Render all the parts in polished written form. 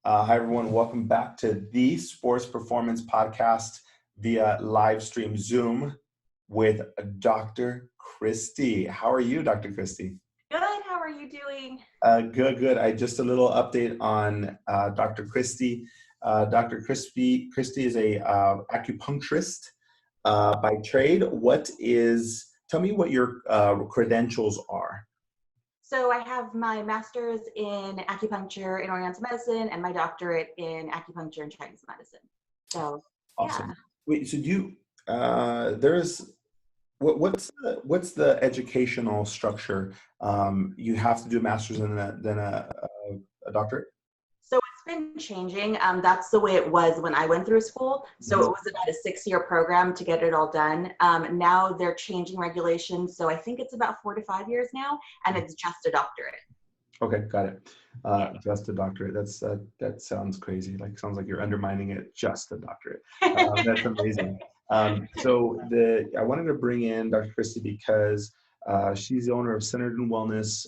Hi, everyone. Welcome back to the Sports Performance Podcast via live stream Zoom with Dr. Christy. How are you, Dr. Christy? Good. How are you doing? Good. Just a little update on Dr. Christy. Dr. Christy is a acupuncturist by trade. Tell me what your credentials are. So I have my master's in acupuncture and oriental medicine and my doctorate in acupuncture and Chinese medicine. So, Awesome. yeah. Wait, so what's the educational structure? You have to do a master's and then a doctorate? So it's been changing. That's the way it was when I went through school. So it was about a 6-year program to get it all done. Now they're changing regulations. So I think it's about 4 to 5 years now, and it's just a doctorate. Okay, got it. Just a doctorate. That sounds crazy. Sounds like you're undermining it. Just a doctorate. That's amazing. I wanted to bring in Dr. Christy because she's the owner of Centered in Wellness,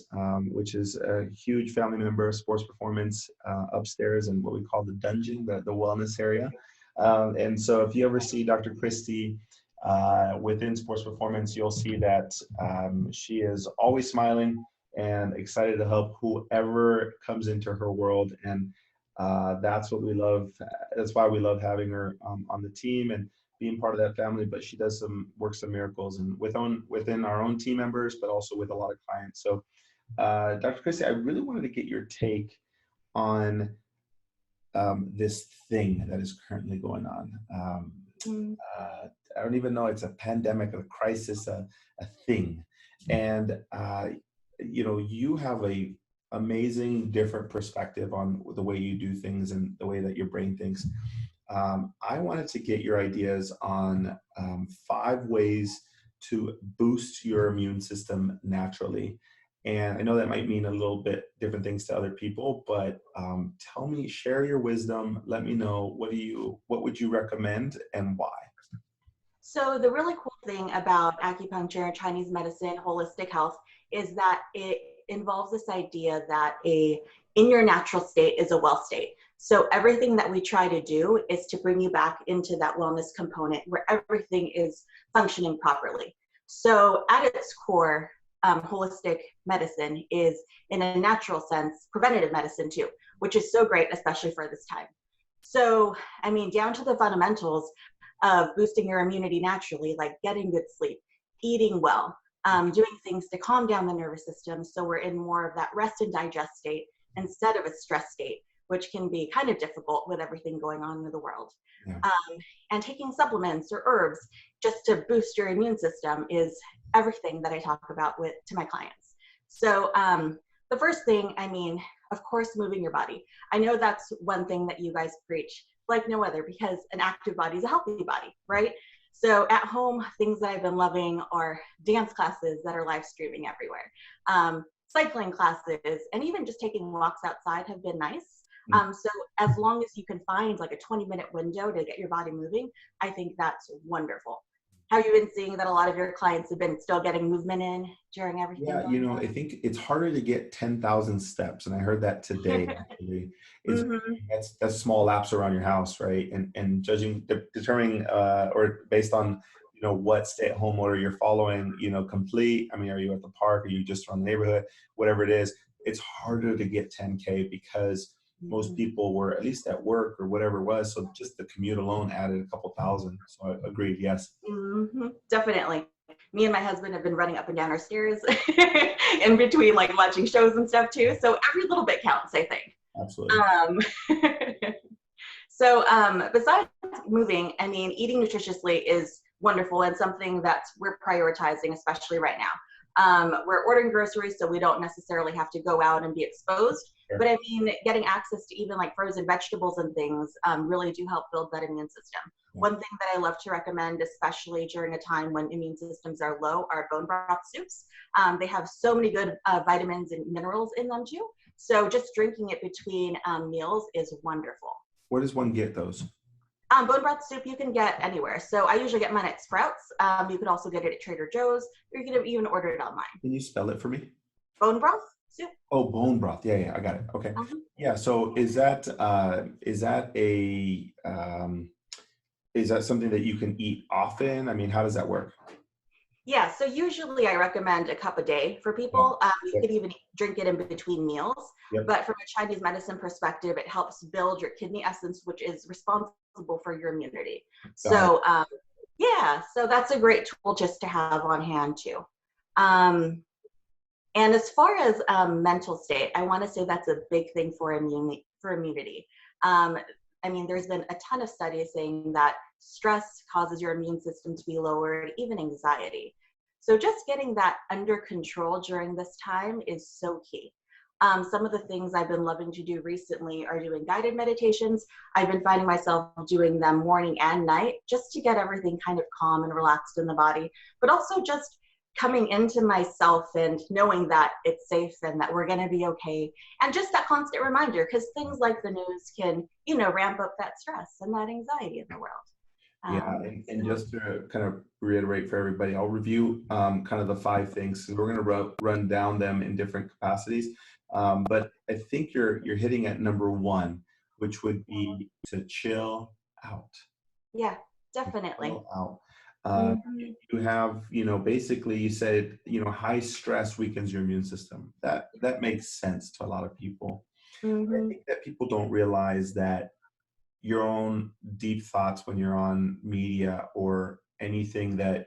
which is a huge family member of Sports Performance upstairs in what we call the dungeon, the wellness area. And so if you ever see Dr. Christy within Sports Performance, you'll see that she is always smiling and excited to help whoever comes into her world. And that's what we love. That's why we love having her on the team and being part of that family. But she does works of miracles and within our own team members, but also with a lot of clients. So Dr. Christy, I really wanted to get your take on this thing that is currently going on. I don't even know, it's a pandemic, a crisis, a thing. And you have a amazing different perspective on the way you do things and the way that your brain thinks. I wanted to get your ideas on 5 ways to boost your immune system naturally. And I know that might mean a little bit different things to other people, but share your wisdom. Let me know, what would you recommend and why? So the really cool thing about acupuncture, Chinese medicine, holistic health is that it involves this idea that in your natural state is a well state. So everything that we try to do is to bring you back into that wellness component where everything is functioning properly. So at its core, holistic medicine is, in a natural sense, preventative medicine too, which is so great, especially for this time. So, down to the fundamentals of boosting your immunity naturally, like getting good sleep, eating well, doing things to calm down the nervous system so we're in more of that rest and digest state instead of a stress state, which can be kind of difficult with everything going on in the world. Yeah. And taking supplements or herbs just to boost your immune system is everything that I talk about to my clients. So the first thing, of course, moving your body. I know that's one thing that you guys preach like no other, because an active body is a healthy body, right? So at home, things that I've been loving are dance classes that are live streaming everywhere. Cycling classes, and even just taking walks outside have been nice. So as long as you can find like a 20-minute window to get your body moving, I think that's wonderful. Have you been seeing that a lot of your clients have been still getting movement in during everything? Yeah, I think it's harder to get 10,000 steps. And I heard that today, actually. That's small laps around your house, right? And determining or based on, what stay-at-home order you're following, complete. Are you at the park? Are you just around the neighborhood? Whatever it is, it's harder to get 10K because most people were at least at work or whatever it was. So just the commute alone added a couple thousand. So I agreed, yes. Definitely. Me and my husband have been running up and down our stairs in between watching shows and stuff too. So every little bit counts, I think. Absolutely. So besides moving, eating nutritiously is wonderful and something that we're prioritizing, especially right now. We're ordering groceries, so we don't necessarily have to go out and be exposed. Sure. But getting access to even frozen vegetables and things really do help build that immune system. Yeah. One thing that I love to recommend, especially during a time when immune systems are low, are bone broth soups. They have so many good vitamins and minerals in them too. So just drinking it between meals is wonderful. Where does one get those? Bone broth soup you can get anywhere. So I usually get mine at Sprouts. You can also get it at Trader Joe's, or you can even order it online. Can you spell it for me? Bone broth? soup. Oh, bone broth. Yeah, yeah, I got it. Okay. Yeah. So is that something that you can eat often? I mean, how does that work? Yeah, so usually I recommend a cup a day for Yeah. people. You Yep. could even drink it in between meals. Yep. But from a Chinese medicine perspective, it helps build your kidney essence, which is responsible for your immunity. Got it. So, yeah, so that's a great tool just to have on hand too. Um, and as far as mental state, I want to say that's a big thing for immunity. Um, I mean, there's been a ton of studies saying that stress causes your immune system to be lowered, even anxiety. So just getting that under control during this time is so key. Some of the things I've been loving to do recently are doing guided meditations. I've been finding myself doing them morning and night just to get everything kind of calm and relaxed in the body, but also just coming into myself and knowing that it's safe and that we're going to be okay. And just that constant reminder, because things like the news can, ramp up that stress and that anxiety in the world. Yeah, and So, just to kind of reiterate for everybody, I'll review kind of the five things. So we're going to run down them in different capacities. But I think you're hitting at number one, which would be to chill out. yeah, definitely. Chill out. Mm-hmm. You have, basically you said, high stress weakens your immune system. That makes sense to a lot of people. I Mm-hmm. think that people don't realize that your own deep thoughts when you're on media or anything that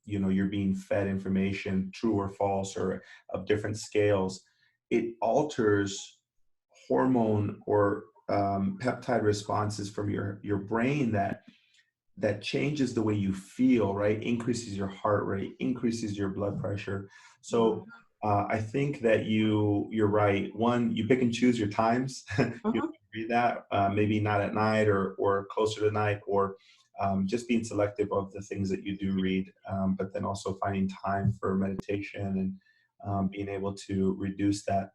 you're being fed information, true or false, or of different scales, it alters hormone or peptide responses from your brain that changes the way you feel, right? Increases your heart rate, increases your blood pressure. So I think that you're right. One, you pick and choose your times. You Mm-hmm. read that, maybe not at night or closer to night, or just being selective of the things that you do read, but then also finding time for meditation and being able to reduce that.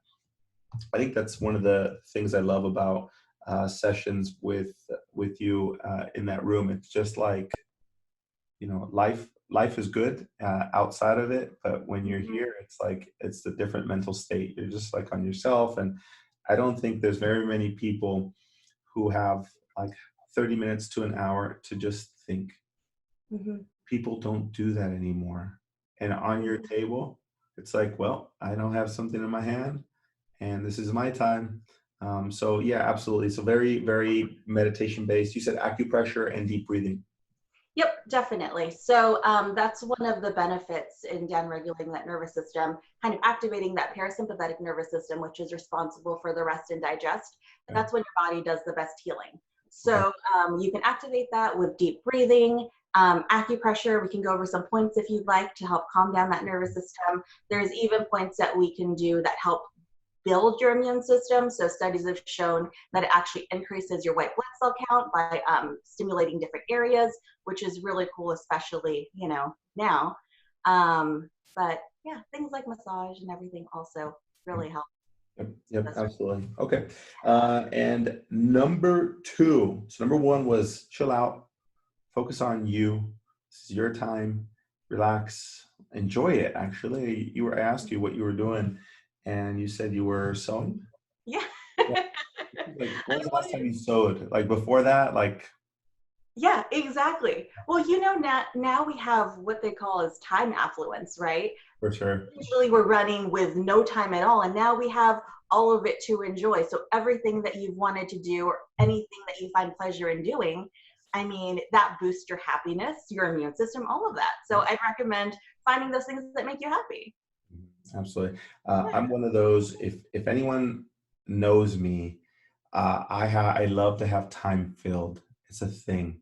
I think that's one of the things I love about sessions with you in that room. It's just like, life is good outside of it, but when you're Mm-hmm. here, it's like it's a different mental state. You're just like on yourself, and I don't think there's very many people who have like 30 minutes to an hour to just think. Mm-hmm. People don't do that anymore. And on your table, it's like, well, I don't have something in my hand, and this is my time. So yeah, absolutely. So very, very meditation based. You said acupressure and deep breathing. Yep, definitely. So that's one of the benefits in downregulating that nervous system, kind of activating that parasympathetic nervous system, which is responsible for the rest and digest. And Okay. that's when your body does the best healing. Okay. So you can activate that with deep breathing, acupressure. We can go over some points if you'd like to help calm down that nervous system. There's even points that we can do that help build your immune system. So studies have shown that it actually increases your white blood cell count by stimulating different areas, which is really cool, especially, now. But yeah, things like massage and everything also really help. Yep, So yep, that's absolutely. Okay. And number two, so number one was chill out, focus on you. This is your time, relax, enjoy it. Actually, I asked you what you were doing, and you said you were sewing. yeah. Yeah. Like, when I was the last wanted time you sewed? Like before that, like Yeah, exactly. Well, now we have what they call as time affluence, right? for sure. Usually we're running with no time at all, and now we have all of it to enjoy. So everything that you've wanted to do or anything that you find pleasure in doing, I mean, that boosts your happiness, your immune system, all of that. So I'd recommend finding those things that make you happy. Absolutely. Yeah. I'm one of those. If anyone knows me, I love to have time filled. It's a thing.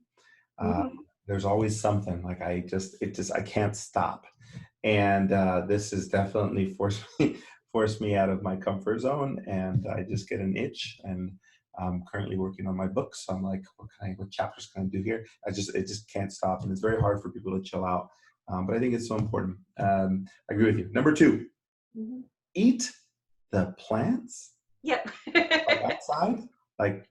Uh, Hmm. there's always something. Like I can't stop. And this has definitely forced me out of my comfort zone, and I just get an itch. And I'm currently working on my book, so I'm like, what chapters can I do here? It just can't stop, and it's very hard for people to chill out. But I think it's so important. I agree with you. Number two, Hmm. eat the plants, Yep. like outside, like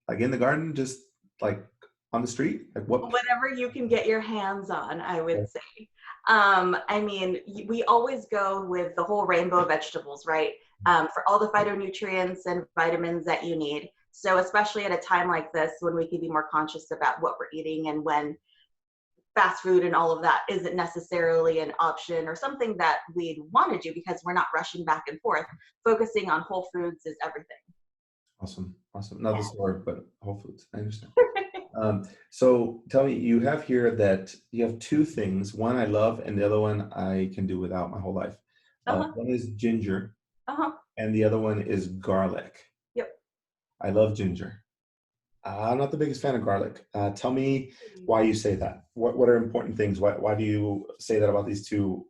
like in the garden, just like on the street. Like what? Whatever you can get your hands on, I would say. I mean, we always go with the whole rainbow of vegetables, right? For all the phytonutrients and vitamins that you need. So especially at a time like this, when we can be more conscious about what we're eating and when fast food and all of that isn't necessarily an option or something that we'd want to do because we're not rushing back and forth, focusing on whole foods is everything. Awesome. Awesome. Not the store, but Whole Foods. I understand. So tell me, you have here that you have two things. One I love, and the other one I can do without my whole life. Uh-huh. One is ginger, Uh-huh. and the other one is garlic. Yep. I love ginger. I'm not the biggest fan of garlic. Tell me why you say that. What are important things? Why do you say that about these two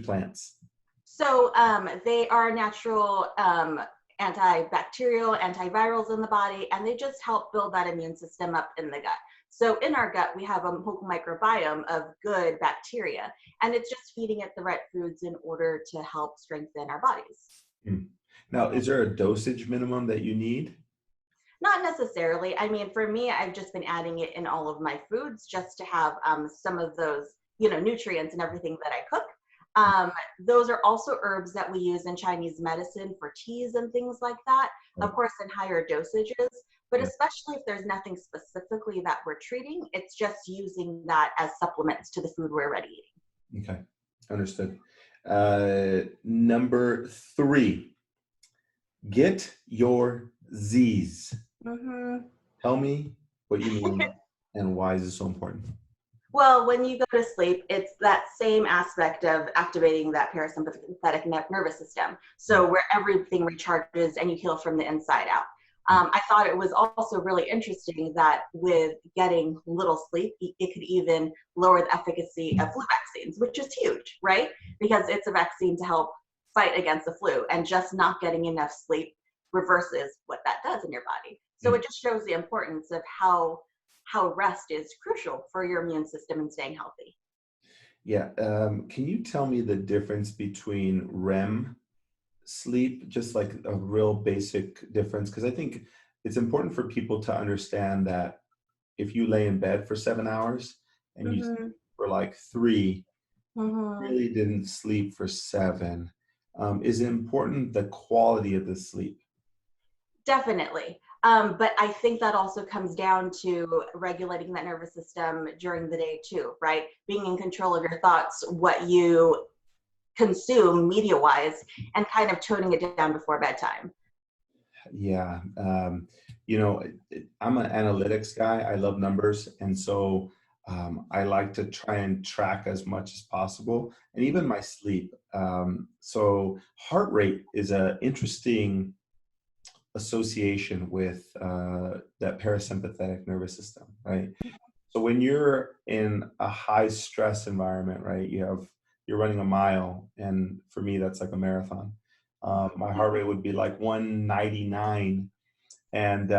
plants? So they are natural antibacterial, antivirals in the body, and they just help build that immune system up in the gut. So in our gut, we have a whole microbiome of good bacteria, and it's just feeding it the right foods in order to help strengthen our bodies. Hmm. Now, is there a dosage minimum that you need? Not necessarily. I mean, for me, I've just been adding it in all of my foods just to have some of those, nutrients and everything that I cook. Those are also herbs that we use in Chinese medicine for teas and things like that, of course, in higher dosages. But especially if there's nothing specifically that we're treating, it's just using that as supplements to the food we're already eating. Okay, understood. Number 3, get your Z's. Mm-hmm. Tell me what you mean and why is it so important? Well, when you go to sleep, it's that same aspect of activating that parasympathetic nervous system. So where everything recharges and you heal from the inside out. I thought it was also really interesting that with getting little sleep, it could even lower the efficacy of flu vaccines, which is huge, right? Because it's a vaccine to help fight against the flu, and just not getting enough sleep reverses what that does in your body. So it just shows the importance of how rest is crucial for your immune system and staying healthy. Yeah. Can you tell me the difference between REM sleep, just like a real basic difference? Because I think it's important for people to understand that if you lay in bed for 7 hours and you sleep Mm-hmm. for like 3, Mm-hmm. really didn't sleep for 7. Is it important the quality of the sleep? Definitely. But I think that also comes down to regulating that nervous system during the day too, right? Being in control of your thoughts, what you consume media wise, and kind of toning it down before bedtime. Yeah. I'm an analytics guy. I love numbers. And so I like to try and track as much as possible and even my sleep. So heart rate is an interesting association with that parasympathetic nervous system, right? So when you're in a high stress environment, right, you're running a mile, and for me that's like a marathon. My heart rate would be like 199, and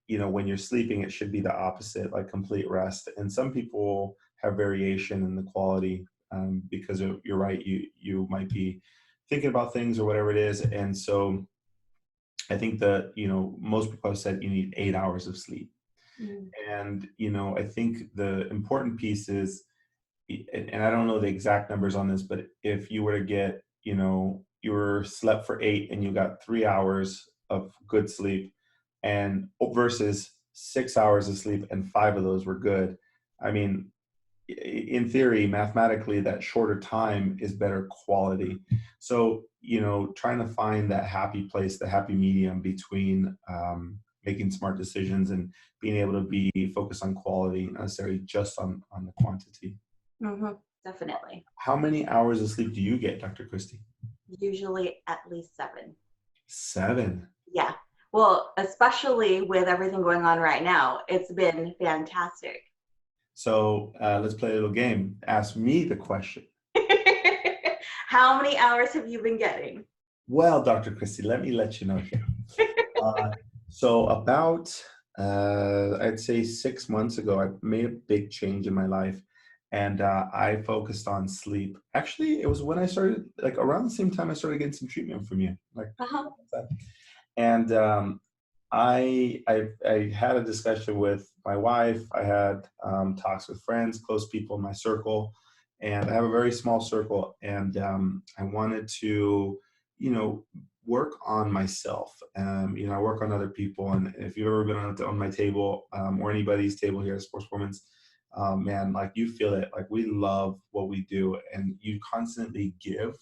when you're sleeping, it should be the opposite, like complete rest. And some people have variation in the quality because you're right, you might be thinking about things or whatever it is, and so I think that most people have said you need 8 hours of sleep. Mm. And, I think the important piece is, and I don't know the exact numbers on this, but if you were to get, you were slept for 8 and you got 3 hours of good sleep and versus 6 hours of sleep and 5 of those were good. I mean, in theory, mathematically, that shorter time is better quality. So, trying to find that happy place, the happy medium between making smart decisions and being able to be focused on quality, not necessarily just on the quantity. Mm-hmm. Definitely. How many hours of sleep do you get, Dr. Christie? Usually at least 7. 7. Yeah. Well, especially with everything going on right now, it's been fantastic. So let's play a little game. Ask me the question. How many hours have you been getting? Well, Dr. Christie, let me let you know here. So about, I'd say 6 months ago, I made a big change in my life, and I focused on sleep. Actually, it was when I started, like around the same time I started getting some treatment from you, like, Uh-huh. and I had a discussion with my wife. I had talks with friends, close people in my circle, and I have a very small circle, and I wanted to, work on myself. I work on other people, and if you've ever been on my table, or anybody's table here at Sports Performance, man, like you feel it. Like we love what we do, and you constantly give.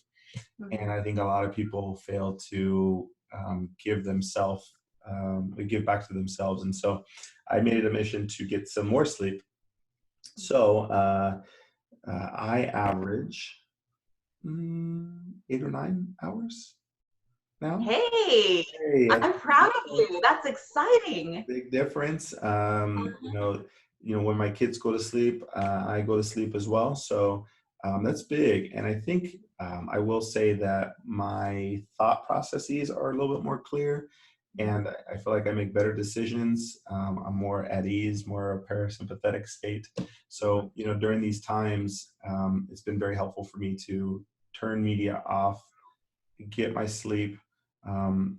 And I think a lot of people fail to give themselves, give back to themselves. And so I made it a mission to get some more sleep. So I average 8 or 9 hours now. Hey, Hey, I'm proud of you. That's exciting. big difference. When my kids go to sleep, I go to sleep as well. So that's big. And I think I will say that my thought processes are a little bit more clear, and I feel like I make better decisions. I'm more at ease, more a parasympathetic state. So, during these times, it's been very helpful for me to turn media off, get my sleep,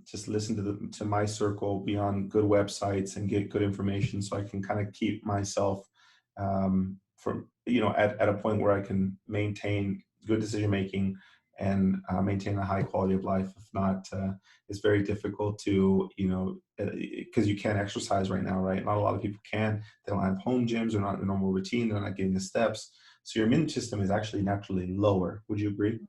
just listen to my circle, be on good websites, and get good information, so I can kind of keep myself from at a point where I can maintain good decision making and maintain a high quality of life. If not, it's very difficult to because you can't exercise right now, right? Not a lot of people can. They don't have home gyms, they're not in a normal routine, they're not getting the steps, so your immune system is actually naturally lower. Would you agree?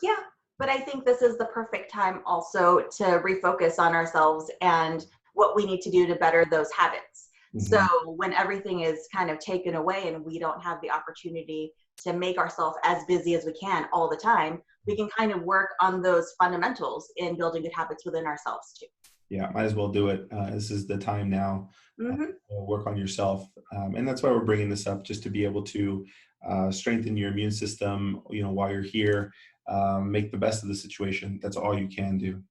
Yeah, but I think this is the perfect time also to refocus on ourselves and what we need to do to better those habits. So when everything is kind of taken away and we don't have the opportunity to make ourselves as busy as we can all the time, we can kind of work on those fundamentals in building good habits within ourselves too. Yeah, might as well do it. This is the time now. Work on yourself, and that's why we're bringing this up, just to be able to strengthen your immune system. While you're here, make the best of the situation. That's all you can do.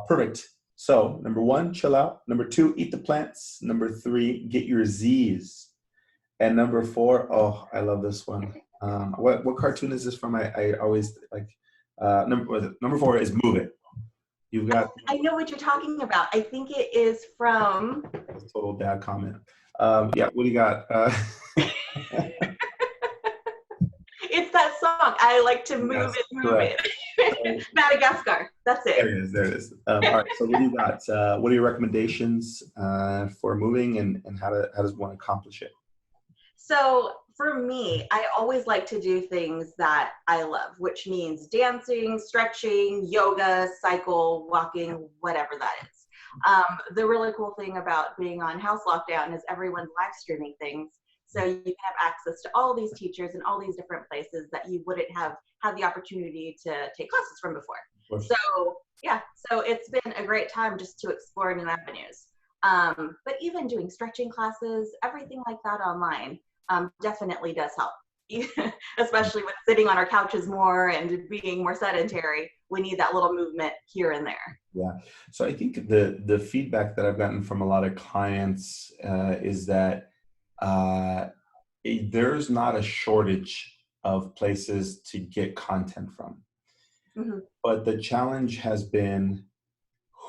Perfect. So number 1, chill out. Number 2, eat the plants. Number 3, get your Z's. And number 4, oh, I love this one. What cartoon is this from? I always like. Number 4 is Move It. You've got. I know what you're talking about. I think it is from. Total dad comment. Yeah, what do you got? It's that song. I like to move move it. Madagascar. That's it. There it is. All right. So what do you got? What are your recommendations for moving, and how does one accomplish it? So for me, I always like to do things that I love, which means dancing, stretching, yoga, cycle, walking, whatever that is. The really cool thing about being on house lockdown is everyone's live streaming things. So you can have access to all these teachers and all these different places that you wouldn't have had the opportunity to take classes from before. So yeah, so it's been a great time just to explore new avenues. But even doing stretching classes, everything like that online definitely does help. Especially with sitting on our couches more and being more sedentary, we need that little movement here and there. Yeah. So I think the feedback that I've gotten from a lot of clients is that there's not a shortage of places to get content from. But the challenge has been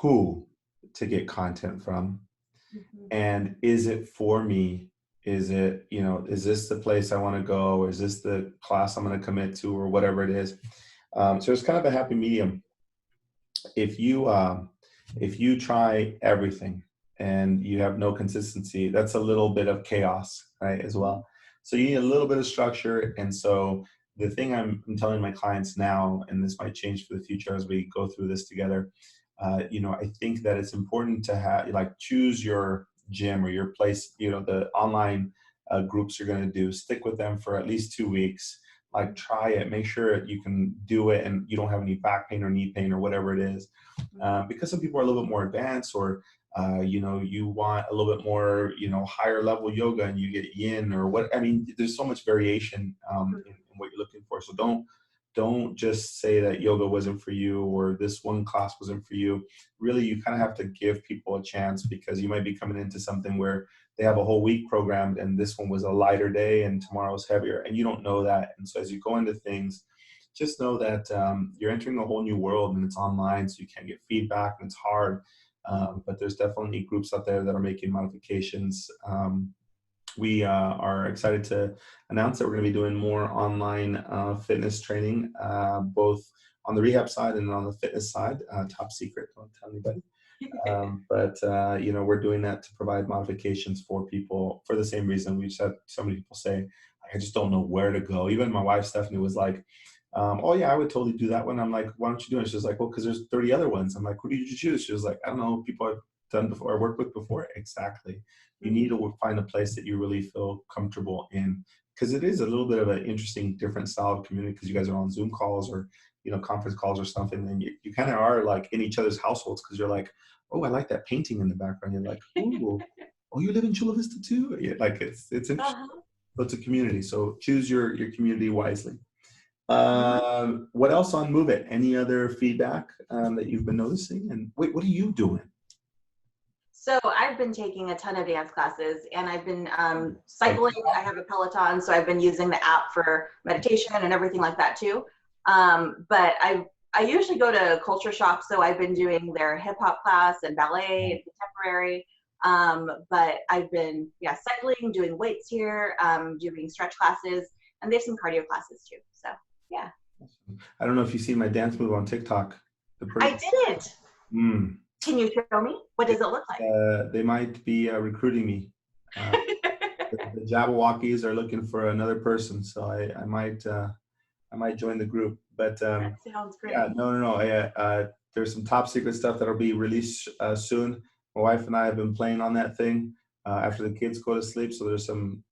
who to get content from. And is it for me? Is it, is this the place I want to go? Or is this the class I'm going to commit to, or whatever it is? So it's kind of a happy medium. If you try everything and you have no consistency, that's a little bit of chaos, right, as well. So you need a little bit of structure. And so the thing I'm telling my clients now, and this might change for the future as we go through this together, I think that it's important to choose your gym or your place, the online groups you're going to do, stick with them for at least 2 weeks, try it, make sure you can do it and you don't have any back pain or knee pain or whatever it is. Because some people are a little bit more advanced, or you want a little bit more, higher level yoga and you get yin or what. I mean, there's so much variation in what you're looking for. So don't just say that yoga wasn't for you or this one class wasn't for you. Really, you kind of have to give people a chance, because you might be coming into something where they have a whole week programmed and this one was a lighter day and tomorrow's heavier, and you don't know that. And so as you go into things, just know that you're entering a whole new world, and it's online, so you can't get feedback and it's hard. But there's definitely groups out there that are making modifications we are excited to announce that we're going to be doing more online fitness training, both on the rehab side and on the fitness side. Top secret, don't tell anybody. But we're doing that to provide modifications for people for the same reason. We've had so many people say, I just don't know where to go. Even my wife, Stephanie, was like, oh yeah, I would totally do that one. I'm like, why don't you do it? She was like, well, because there's 30 other ones. I'm like, who did you choose? She was like, I don't know, people I've done before, or worked with before. Exactly. You need to find a place that you really feel comfortable in, because it is a little bit of an interesting, different style of community, because you guys are on Zoom calls or, conference calls or something. And you kind of are like in each other's households, because you're like, oh, I like that painting in the background. You're like, oh, you live in Chula Vista too? Yeah, like it's interesting. So it's a community. So choose your community wisely. What else on Move It? Any other feedback that you've been noticing? And wait, what are you doing? So I've been taking a ton of dance classes, and I've been cycling. I have a Peloton, so I've been using the app for meditation and everything like that too. But I usually go to culture shops, so I've been doing their hip hop class and ballet and contemporary. But I've been cycling, doing weights here, doing stretch classes, and there's some cardio classes too. So yeah. I don't know if you see my dance move on TikTok. I didn't. Can you show me? What does it look like? They might be recruiting me. The Jabberwockies are looking for another person, so I might join the group. But that sounds great. Yeah, no. There's some top secret stuff that'll be released soon. My wife and I have been playing on that thing after the kids go to sleep. So there's some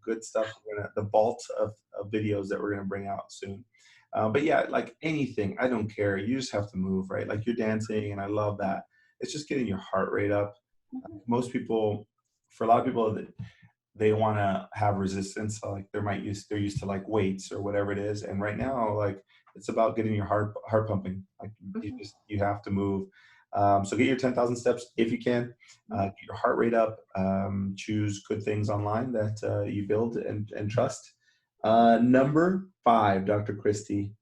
good stuff. The vault of videos that we're gonna bring out soon. But yeah, like anything, I don't care. You just have to move, right? Like you're dancing, and I love that. It's just getting your heart rate up. Most people, for a lot of people, they want to have resistance. So like they're used to like weights or whatever it is. And right now, like it's about getting your heart pumping. Like you have to move. So get your 10,000 steps if you can. Get your heart rate up. Choose good things online that you build and trust. Number 5, Dr. Christy,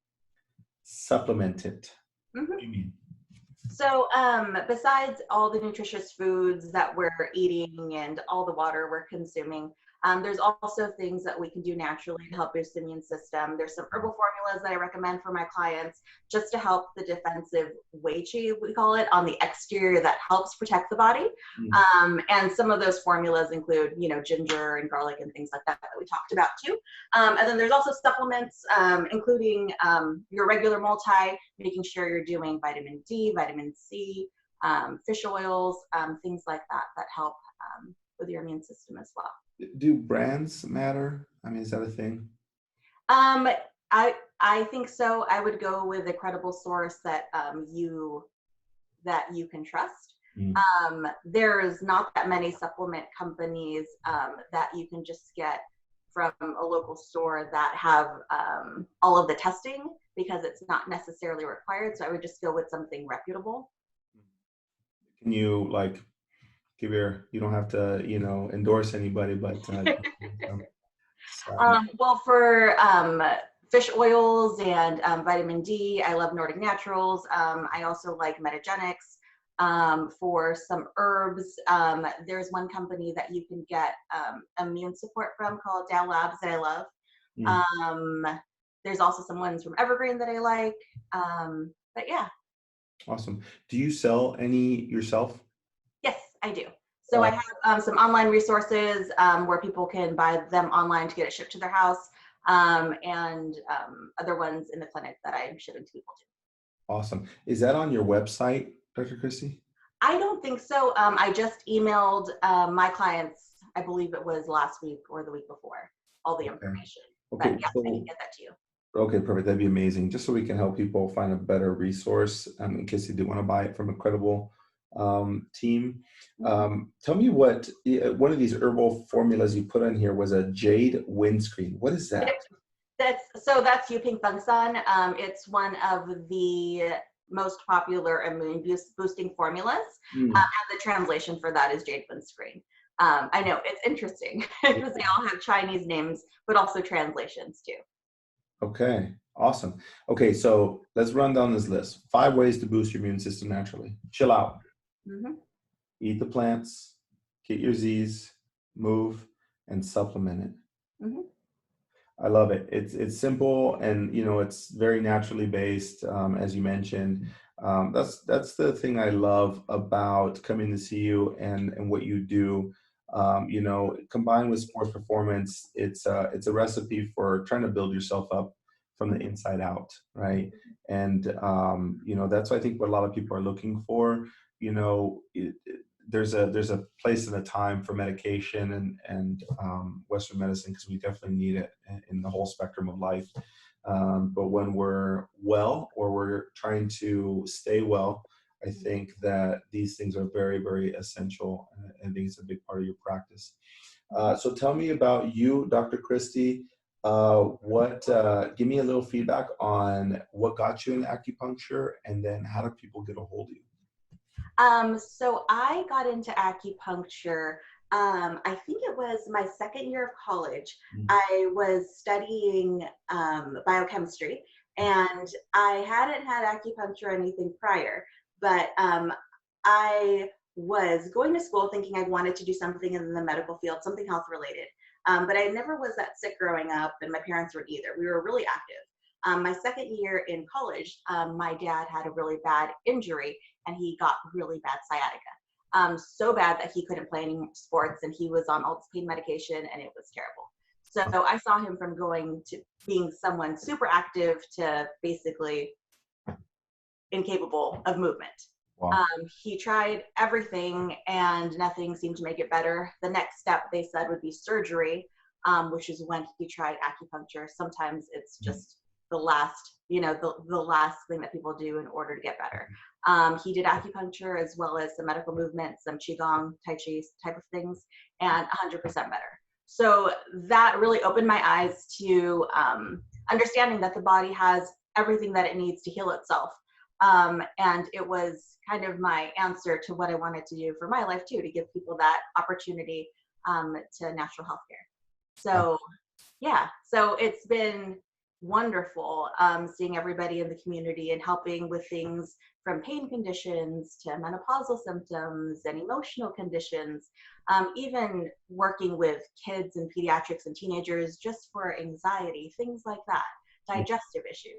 supplement it. What do you mean? So besides all the nutritious foods that we're eating and all the water we're consuming, there's also things that we can do naturally to help boost the immune system. There's some herbal formulas that I recommend for my clients just to help the defensive Wei Qi, we call it, on the exterior that helps protect the body. And some of those formulas include, ginger and garlic and things like that we talked about too. And then there's also supplements, including your regular multi, making sure you're doing vitamin D, vitamin C, fish oils, things like that help with your immune system as well. Do brands matter? I mean, is that a thing? I think so. I would go with a credible source that you can trust. There's not that many supplement companies that you can just get from a local store that have all of the testing, because it's not necessarily required. So I would just go with something reputable. Can you you don't have to, endorse anybody, but well, for fish oils and vitamin D, I love Nordic Naturals. I also like Metagenics. For some herbs, there's one company that you can get immune support from called Dow Labs that I love. There's also some ones from Evergreen that I like. But yeah. Awesome. Do you sell any yourself? Yes, I do. So I have some online resources where people can buy them online to get it shipped to their house, and other ones in the clinic that I'm shipping to people to. Awesome. Is that on your website, Dr. Christy? I don't think so. I just emailed my clients, I believe it was last week or the week before, all the information. Okay. But yes, I can get that to you. Okay, perfect. That'd be amazing. Just so we can help people find a better resource in case they do want to buy it from a credible team. Tell me what one of these herbal formulas you put on here was a jade windscreen. What is that? That's Yuping Fengsan. It's one of the most popular immune boosting formulas, and the translation for that is jade windscreen. I know it's interesting because they all have Chinese names, but also translations too. Okay, awesome. Okay, so let's run down this list. 5 ways to boost your immune system naturally. Chill out. Eat the plants. Get your Z's. Move. and supplement it. Hmm. I love it. It's simple, and it's very naturally based, as you mentioned. That's the thing I love about coming to see you and what you do. Combined with sports performance, it's a recipe for trying to build yourself up from the inside out, right? And that's I think what a lot of people are looking for. There's a place and a time for medication and Western medicine, because we definitely need it in the whole spectrum of life. But when we're well, or we're trying to stay well, I think that these things are very, very essential. And I think it's a big part of your practice. So tell me about you, Dr. Christie. Give me a little feedback on what got you into acupuncture, and then how do people get a hold of you? So I got into acupuncture. I think it was my second year of college. Mm. I was studying biochemistry, and I hadn't had acupuncture or anything prior, but I was going to school thinking I wanted to do something in the medical field, something health related. But I never was that sick growing up, and my parents weren't either. We were really active. My second year in college, my dad had a really bad injury, and he got really bad sciatica. So bad that he couldn't play any sports, and he was on all this pain medication, and it was terrible. So I saw him from going to being someone super active to basically incapable of movement. Wow. He tried everything, and nothing seemed to make it better. The next step, they said, would be surgery, which is when he tried acupuncture. Sometimes it's just the last, the last thing that people do in order to get better. He did acupuncture as well as some medical movements, some qigong, tai chi type of things, and 100% better. So that really opened my eyes to understanding that the body has everything that it needs to heal itself. And it was kind of my answer to what I wanted to do for my life too, to give people that opportunity to natural healthcare. So yeah, so it's been wonderful seeing everybody in the community and helping with things from pain conditions to menopausal symptoms and emotional conditions, even working with kids and pediatrics and teenagers just for anxiety, things like that, digestive issues.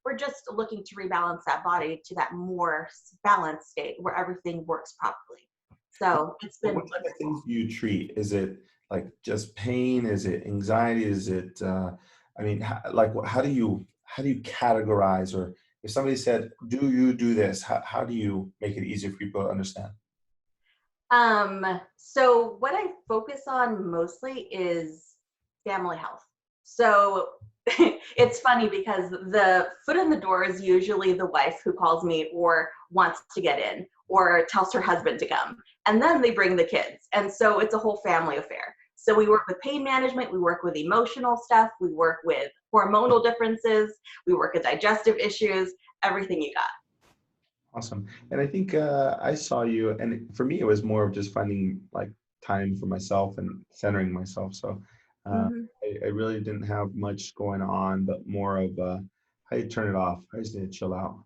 We're just looking to rebalance that body to that more balanced state where everything works properly. So it's been What type wonderful. of things do you treat? Is it like just pain? Is it anxiety? Is it, how do you categorize, or if somebody said, do you do this? How do you make it easier for people to understand? So what I focus on mostly is family health. So it's funny because the foot in the door is usually the wife who calls me or wants to get in or tells her husband to come. And then they bring the kids. And so it's a whole family affair. So we work with pain management, we work with emotional stuff, we work with hormonal differences, we work with digestive issues, everything you got. Awesome. And I think I saw you, and for me, it was more of just finding like time for myself and centering myself. So uh, Mm-hmm. I really didn't have much going on, but more of how you turn it off. I just need to chill out.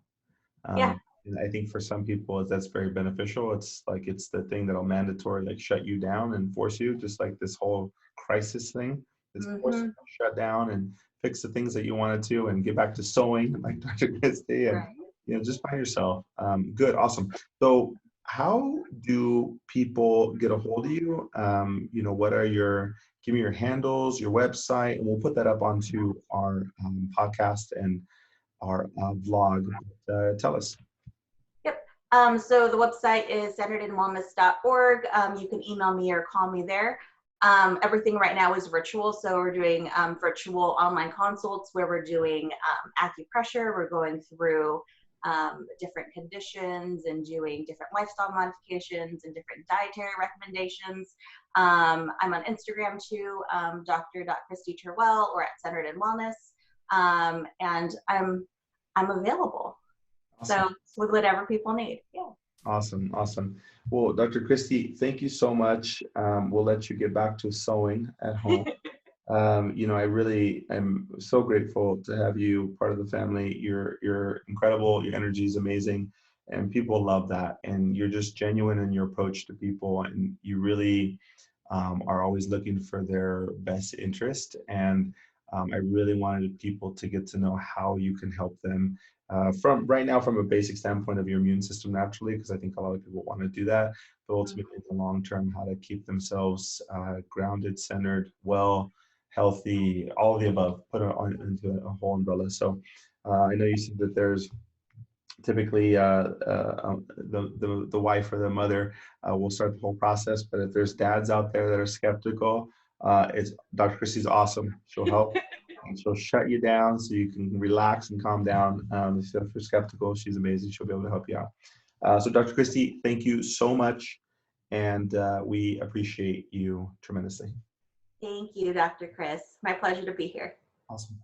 Yeah. And I think for some people that's very beneficial. It's like it's the thing that'll mandatory like shut you down and force you, just like this whole crisis thing. It's forced Mm-hmm. you to shut down and fix the things that you wanted to and get back to sewing, like Dr. Christie, and Right. just find yourself. Good, awesome. So how do people get a hold of you? What are give me your handles, your website, and we'll put that up onto our podcast and our vlog. Tell us. Yep. So the website is centeredinwellness.org. You can email me or call me there. Everything right now is virtual. So we're doing virtual online consults where we're doing acupressure. We're going through different conditions and doing different lifestyle modifications and different dietary recommendations. I'm on Instagram too, Dr.Christy Terwell, or at Centered in Wellness. And I'm available. Awesome. So with whatever people need. Yeah. Awesome. Awesome. Well, Dr. Christie, thank you so much. We'll let you get back to sewing at home. I really am so grateful to have you part of the family. You're incredible. Your energy is amazing, and people love that. And you're just genuine in your approach to people, and you really are always looking for their best interest. And I really wanted people to get to know how you can help them from right now, from a basic standpoint of your immune system naturally, because I think a lot of people want to do that, but ultimately in the long term, how to keep themselves grounded, centered, well, healthy, all of the above, put it on into a whole umbrella. So I know you said that there's typically the wife or the mother will start the whole process, but if there's dads out there that are skeptical, it's Dr. Christy's awesome. She'll help and she'll shut you down so you can relax and calm down. If you're skeptical, she's amazing. She'll be able to help you out. So Dr. Christy, thank you so much, and we appreciate you tremendously. Thank you, Dr. Chris. My pleasure to be here. Awesome.